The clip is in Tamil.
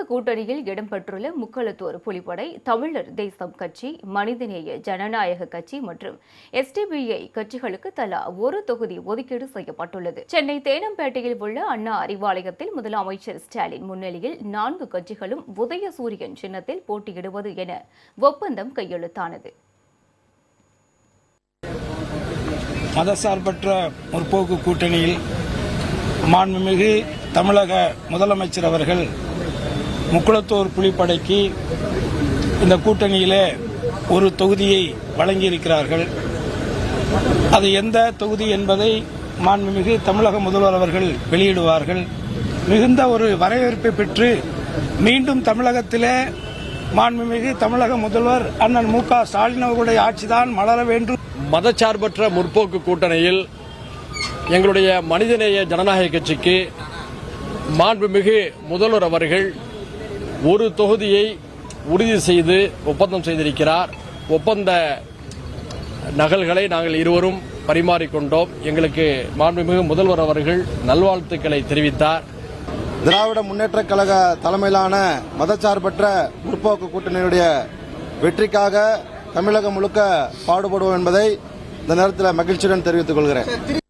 கூட்டணியில் இடம்பெற்றுள்ள முக்குளத்தூர் புலிப்படை, தமிழர் தேசம் கட்சி, மனிதநேய ஜனநாயக கட்சி மற்றும் SDPI கட்சிகளுக்கு தலா ஒரு தொகுதி ஒதுக்கீடு செய்யப்பட்டுள்ளது. சென்னை தேனம்பேட்டையில் உள்ள அண்ணா அறிவாலயத்தில் முதலமைச்சர் ஸ்டாலின் முன்னிலையில் 4 கட்சிகளும் உதயசூரியன் சின்னத்தில் போட்டியிடுவது என ஒப்பந்தம் கையெழுத்தானது. மதசார்பற்ற முற்போக்கு கூட்டணியில் மாண்புமிகு தமிழக முதலமைச்சர் அவர்கள் முக்குளத்தூர் புலிப்படைக்கு இந்த கூட்டணியிலே ஒரு தொகுதியை வழங்கியிருக்கிறார்கள். அது எந்த தொகுதி என்பதை மாண்புமிகு தமிழக முதல்வர் அவர்கள் வெளியிடுவார்கள். மிகுந்த ஒரு வரவேற்பை பெற்று மீண்டும் தமிழகத்திலே மாண்புமிகு தமிழக முதல்வர் அண்ணன் மு.க. ஸ்டாலின் அவர்களுடைய ஆட்சிதான் மலர வேண்டும். மதச்சார்பற்ற முற்போக்கு கூட்டணியில் எங்களுடைய மனிதநேய ஜனநாயக கட்சிக்கு மாண்புமிகு முதல்வர் அவர்கள் ஒரு தொகுதியை உறுதி செய்து ஒப்பந்தம் செய்திருக்கிறார். ஒப்பந்த நகல்களை நாங்கள் இருவரும் பரிமாறிக்கொண்டோம். எங்களுக்கு மாண்புமிகு முதல்வர் அவர்கள் நல்வாழ்த்துக்களை தெரிவித்தார். திராவிட முன்னேற்றக் கழக தலைமையிலான மதச்சார்பற்ற முற்போக்கு கூட்டணியுடைய வெற்றிக்காக தமிழகம் முழுக்க பாடுபடுவோம் என்பதை இந்த நேரத்தில் மகிழ்ச்சியுடன் தெரிவித்துக் கொள்கிறேன்.